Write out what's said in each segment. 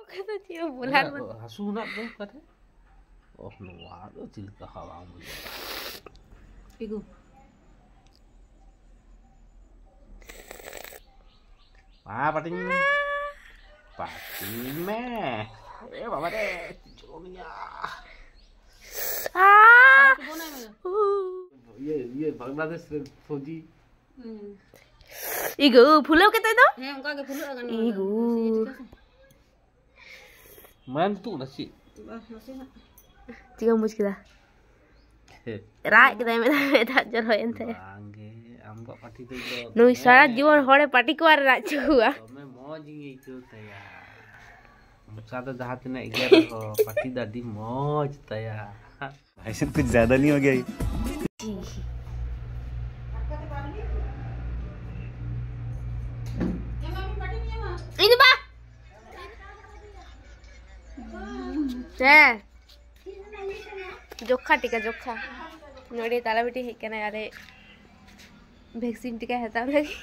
kata cio bulan hasu nak tu kata. Oh luar tu cilka hawa mu. Igu. Wah pating. Pating meh. Bapak deh, cucunya. ये बांग्लादेश फौजी इगो फुलो के तो है उनका के फुलो अगन इगो man tu nasi चिका मुश्किल राय के टाइम में था जरो एंते bangge amko pati tu नुई सारा जीवन होड़े पार्टी को आर राज हुआ मैं मौज ही क्यों तैयार मुझसा तो जहाँ तक नहीं गया तो पार्टी दादी मौज तैयार ऐसे कुछ ज्यादा नहीं हो गया ini ba जोखा टीका जोखा नोड़ी ताला बेटी है क्या ना यारे वैक्सीन टीका है ताऊ लगी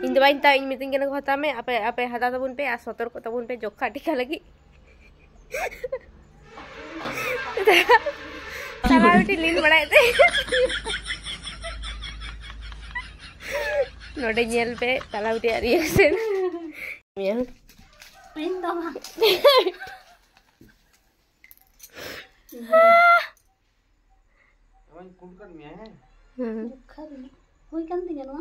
इन दवाई ता इन मीटिंग के ना होता में आपे आपे हता तबुन पे आ सतर को तबुन पे जोखा टीका लगी ताला बेटी लीन बढ़ाए थे नोड़े जेल पे ताला बेटी आ रिएक्शन मियां पिन दो मां Awan kulkan miya hai. खरी होई kan दिया ना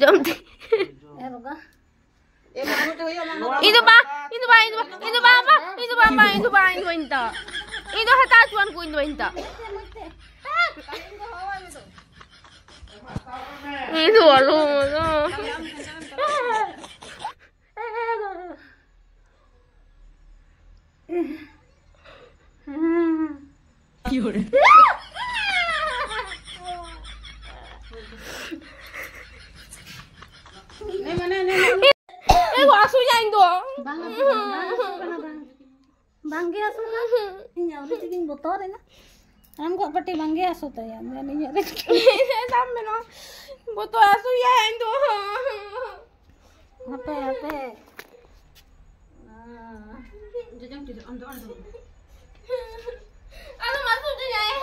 जम ए रोगा ए मानो तो होयो मानो itu ba apa itu inta itu hata cuan ku itu inta itu alu क्यों asu jain tu bangge asu na ini auri tiking botol है ना हम को पट्टी bangge asu तो यार मैं नहीं यार sampai no botol asu jain tu apa jajang tidak andor alu masuk tu jain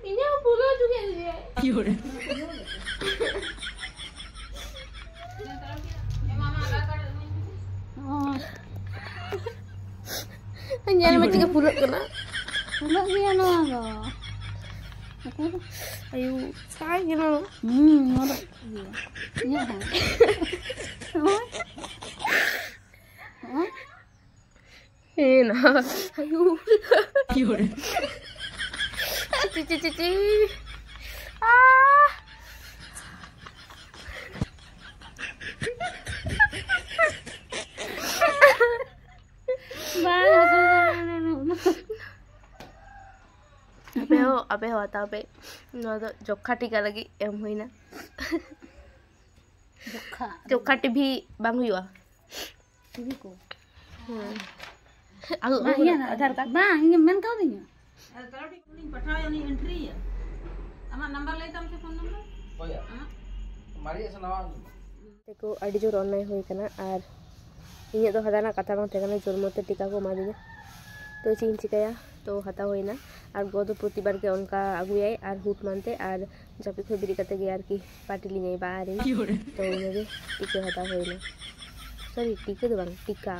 ini apa pula juga dia क्यों jangan macam ke pula kena Pulak dia no aga. ayo sai gitu Ngorok. Iya. enak ayo Cute. cici abe ho tabe no do jokha tika lagi em hoina jokha tv bang huyua TV ko aku Aadhaar card bang ini men kau dinya kalau di kuning pathao ini entry ya ama number lai tam se phone number Oh ya. Mari asa nawa. teko adi jor online hoy kana ar inya do hadana katha bang thekana jor mote tika ko madinya तो चीन चिकाया तो हता होइना और गद प्रतिबार के उनका आगुयाय और हुट मानते और जब को बिरी कते गया की पार्टी लिने बाहर तो उन्हें टीके हता होइना सॉरी टीके तो बंग टीका